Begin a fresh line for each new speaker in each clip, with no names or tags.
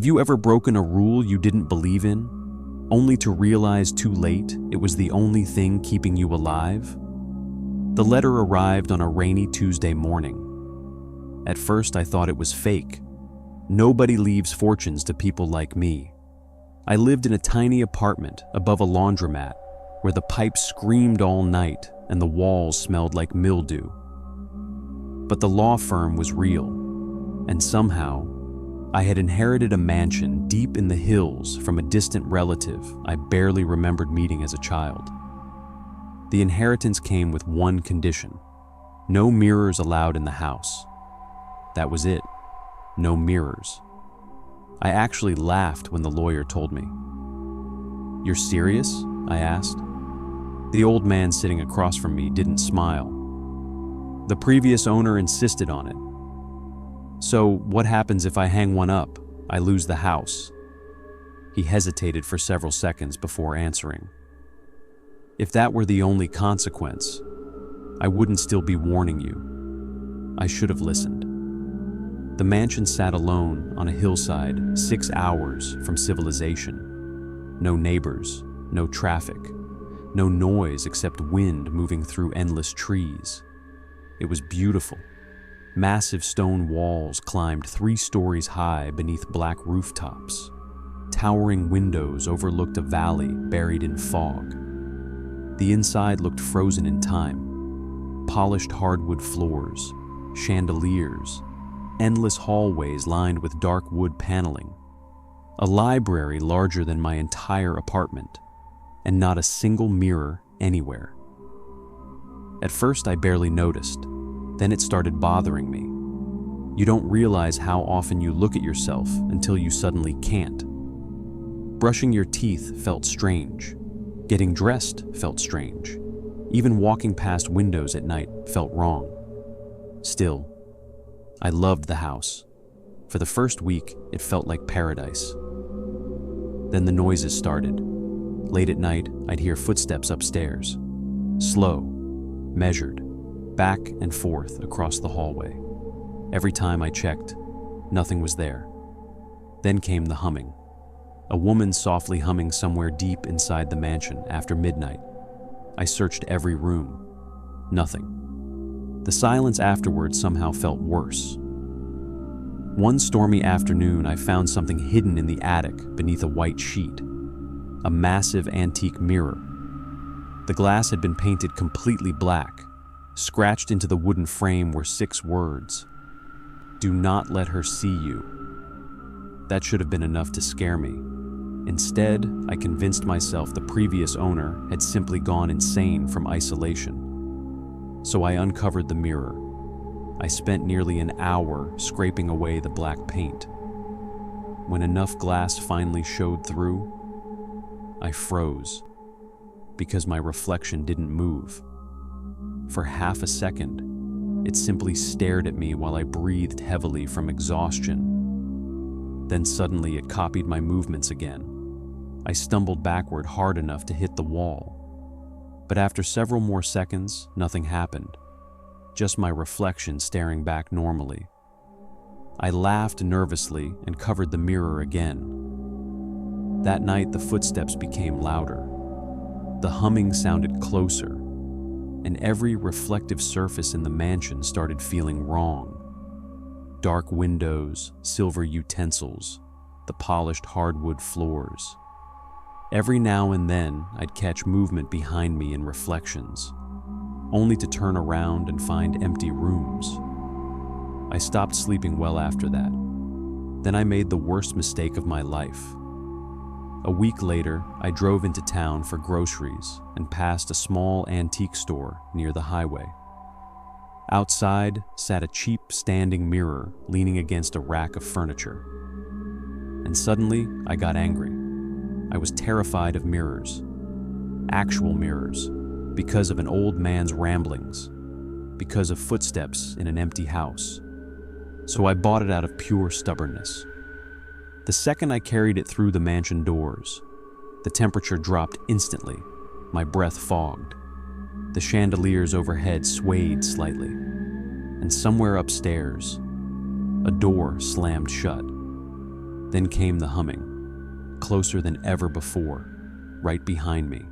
Have you ever broken a rule you didn't believe in, only to realize too late it was the only thing keeping you alive? The letter arrived on a rainy Tuesday morning. At first, I thought it was fake. Nobody leaves fortunes to people like me. I lived in a tiny apartment above a laundromat where the pipes screamed all night and the walls smelled like mildew. But the law firm was real, and somehow, I had inherited a mansion deep in the hills from a distant relative I barely remembered meeting as a child. The inheritance came with one condition: no mirrors allowed in the house. That was it. No mirrors. I actually laughed when the lawyer told me. "You're serious?" I asked. The old man sitting across from me didn't smile. The previous owner insisted on it. "So what happens if I hang one up? I lose the house." He hesitated for several seconds before answering. "If that were the only consequence, I wouldn't still be warning you. I should have listened." The mansion sat alone on a hillside 6 hours from civilization. No neighbors, no traffic, no noise except wind moving through endless trees. It was beautiful. Massive stone walls climbed 3 stories high beneath black rooftops. Towering windows overlooked a valley buried in fog. The inside looked frozen in time. Polished hardwood floors, chandeliers, endless hallways lined with dark wood paneling. A library larger than my entire apartment, and not a single mirror anywhere. At first, I barely noticed. Then it started bothering me. You don't realize how often you look at yourself until you suddenly can't. Brushing your teeth felt strange. Getting dressed felt strange. Even walking past windows at night felt wrong. Still, I loved the house. For the first week, it felt like paradise. Then the noises started. Late at night, I'd hear footsteps upstairs. Slow, measured, back and forth across the hallway. Every time I checked, nothing was there. Then came the humming. A woman softly humming somewhere deep inside the mansion after midnight. I searched every room. Nothing. The silence afterwards somehow felt worse. One stormy afternoon, I found something hidden in the attic beneath a white sheet. A massive antique mirror. The glass had been painted completely black. Scratched into the wooden frame were 6 words. "Do not let her see you." That should have been enough to scare me. Instead, I convinced myself the previous owner had simply gone insane from isolation. So I uncovered the mirror. I spent nearly an hour scraping away the black paint. When enough glass finally showed through, I froze, because my reflection didn't move. For half a second, it simply stared at me while I breathed heavily from exhaustion. Then suddenly it copied my movements again. I stumbled backward hard enough to hit the wall. But after several more seconds, nothing happened. Just my reflection staring back normally. I laughed nervously and covered the mirror again. That night, the footsteps became louder. The humming sounded closer, and every reflective surface in the mansion started feeling wrong. Dark windows, silver utensils, the polished hardwood floors. Every now and then, I'd catch movement behind me in reflections, only to turn around and find empty rooms. I stopped sleeping well after that. Then I made the worst mistake of my life. A week later, I drove into town for groceries and passed a small antique store near the highway. Outside sat a cheap standing mirror leaning against a rack of furniture. And suddenly, I got angry. I was terrified of mirrors. Actual mirrors, because of an old man's ramblings, because of footsteps in an empty house. So I bought it out of pure stubbornness. The second I carried it through the mansion doors, the temperature dropped instantly, my breath fogged. The chandeliers overhead swayed slightly, and somewhere upstairs, a door slammed shut. Then came the humming, closer than ever before, right behind me.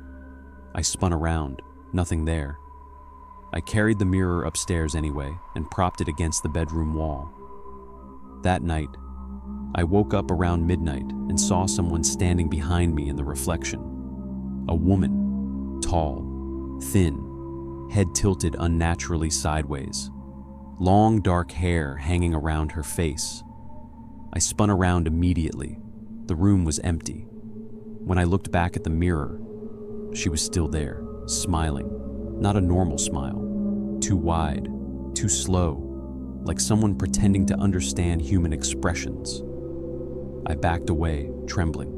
I spun around, nothing there. I carried the mirror upstairs anyway and propped it against the bedroom wall. That night, I woke up around midnight and saw someone standing behind me in the reflection. A woman, tall, thin, head tilted unnaturally sideways, long dark hair hanging around her face. I spun around immediately. The room was empty. When I looked back at the mirror, she was still there, smiling. Not a normal smile, too wide, too slow, like someone pretending to understand human expressions. I backed away, trembling.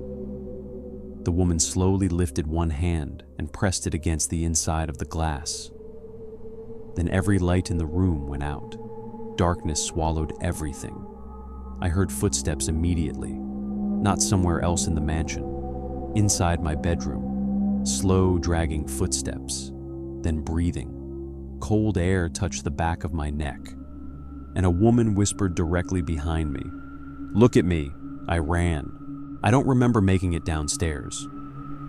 The woman slowly lifted one hand and pressed it against the inside of the glass. Then every light in the room went out. Darkness swallowed everything. I heard footsteps immediately, not somewhere else in the mansion, inside my bedroom. Slow, dragging footsteps, then breathing. Cold air touched the back of my neck, and a woman whispered directly behind me. "Look at me." I ran. I don't remember making it downstairs.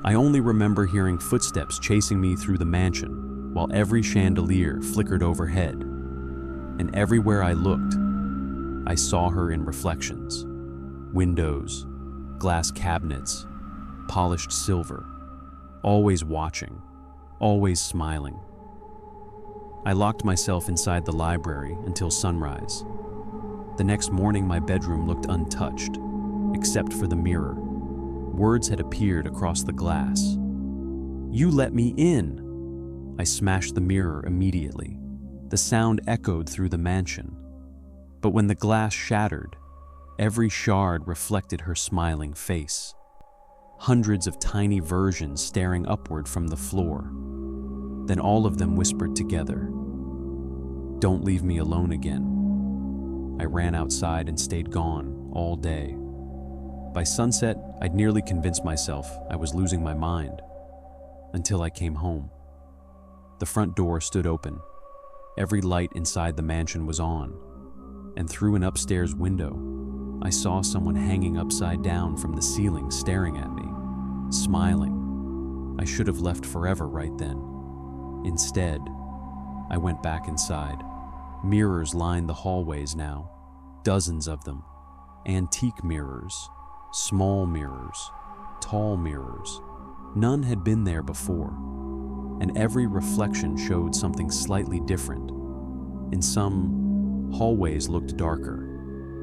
I only remember hearing footsteps chasing me through the mansion, while every chandelier flickered overhead. And everywhere I looked, I saw her in reflections. Windows, glass cabinets, polished silver, always watching, always smiling. I locked myself inside the library until sunrise. The next morning, my bedroom looked untouched, except for the mirror. Words had appeared across the glass. "You let me in!" I smashed the mirror immediately. The sound echoed through the mansion. But when the glass shattered, every shard reflected her smiling face. Hundreds of tiny versions staring upward from the floor. Then all of them whispered together, "Don't leave me alone again." I ran outside and stayed gone all day. By sunset, I'd nearly convinced myself I was losing my mind, until I came home. The front door stood open. Every light inside the mansion was on, and through an upstairs window, I saw someone hanging upside down from the ceiling staring at me, smiling. I should have left forever right then. Instead, I went back inside. Mirrors lined the hallways now, dozens of them. Antique mirrors, small mirrors, tall mirrors. None had been there before, and every reflection showed something slightly different. In some, hallways looked darker.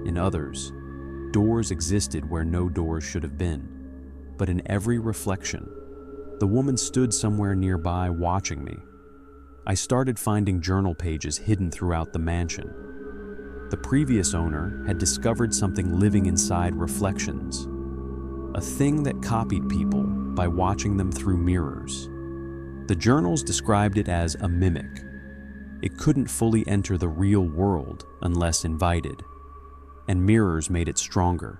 In others, doors existed where no doors should have been. But in every reflection, the woman stood somewhere nearby watching me. I started finding journal pages hidden throughout the mansion. The previous owner had discovered something living inside reflections, a thing that copied people by watching them through mirrors. The journals described it as a mimic. It couldn't fully enter the real world unless invited, and mirrors made it stronger.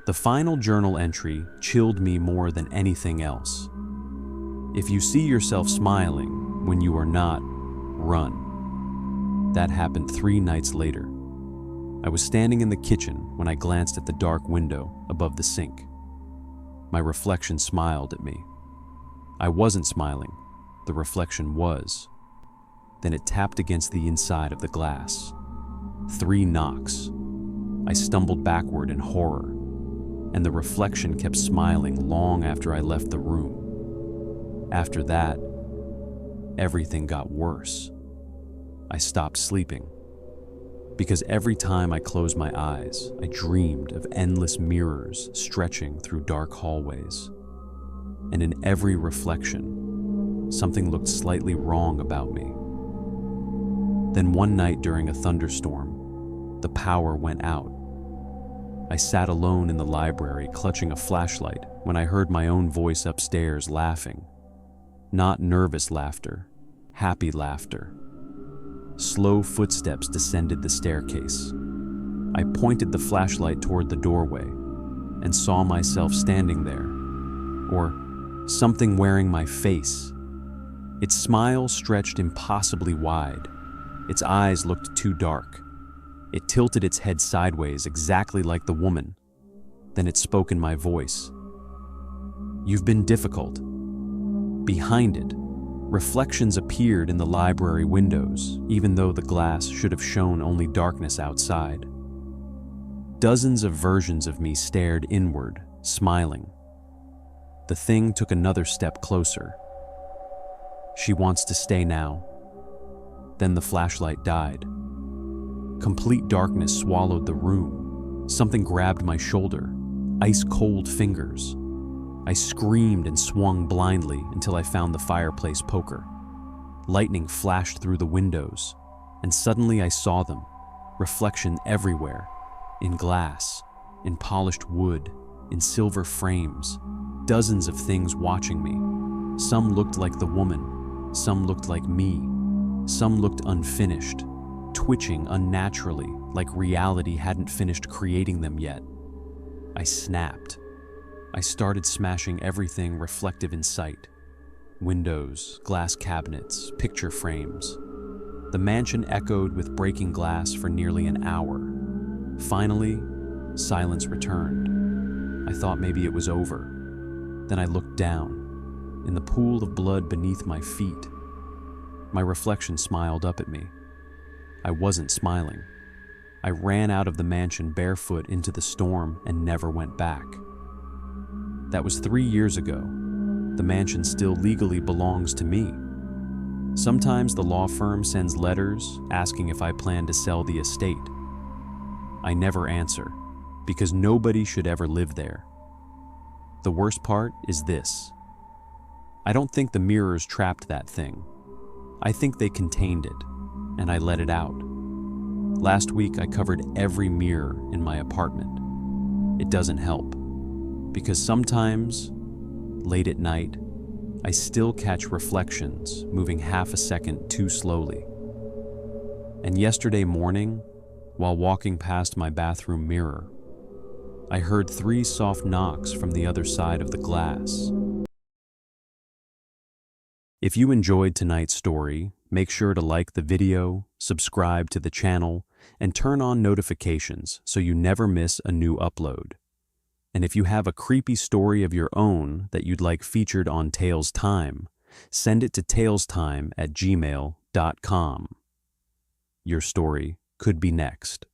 The final journal entry chilled me more than anything else. "If you see yourself smiling when you are not, run." That happened 3 nights later. I was standing in the kitchen when I glanced at the dark window above the sink. My reflection smiled at me. I wasn't smiling, the reflection was. Then it tapped against the inside of the glass. 3 knocks. I stumbled backward in horror, and the reflection kept smiling long after I left the room. After that, everything got worse. I stopped sleeping, because every time I closed my eyes, I dreamed of endless mirrors stretching through dark hallways. And in every reflection, something looked slightly wrong about me. Then one night during a thunderstorm, the power went out. I sat alone in the library clutching a flashlight when I heard my own voice upstairs laughing. Not nervous laughter, happy laughter. Slow footsteps descended the staircase. I pointed the flashlight toward the doorway and saw myself standing there, or something wearing my face. Its smile stretched impossibly wide. Its eyes looked too dark. It tilted its head sideways exactly like the woman, Then it spoke in my voice. "You've been difficult." Behind it, reflections appeared in the library windows, even though the glass should have shown only darkness outside. Dozens of versions of me stared inward, smiling. The thing took another step closer. "She wants to stay now." Then the flashlight died. Complete darkness swallowed the room. Something grabbed my shoulder, ice-cold fingers. I screamed and swung blindly until I found the fireplace poker. Lightning flashed through the windows, and suddenly I saw them, reflection everywhere, in glass, in polished wood, in silver frames, dozens of things watching me. Some looked like the woman, some looked like me, some looked unfinished, twitching unnaturally like reality hadn't finished creating them yet. I snapped. I started smashing everything reflective in sight. Windows, glass cabinets, picture frames. The mansion echoed with breaking glass for nearly an hour. Finally, silence returned. I thought maybe it was over. Then I looked down. In the pool of blood beneath my feet, my reflection smiled up at me. I wasn't smiling. I ran out of the mansion barefoot into the storm and never went back. That was 3 years ago. The mansion still legally belongs to me. Sometimes the law firm sends letters asking if I plan to sell the estate. I never answer, because nobody should ever live there. The worst part is this. I don't think the mirrors trapped that thing. I think they contained it, and I let it out. Last week I covered every mirror in my apartment. It doesn't help, because sometimes, late at night, I still catch reflections moving half a second too slowly. And yesterday morning, while walking past my bathroom mirror, I heard 3 soft knocks from the other side of the glass. If you enjoyed tonight's story, make sure to like the video, subscribe to the channel, and turn on notifications so you never miss a new upload. And if you have a creepy story of your own that you'd like featured on talesthyme, send it to talesthyme@gmail.com. Your story could be next.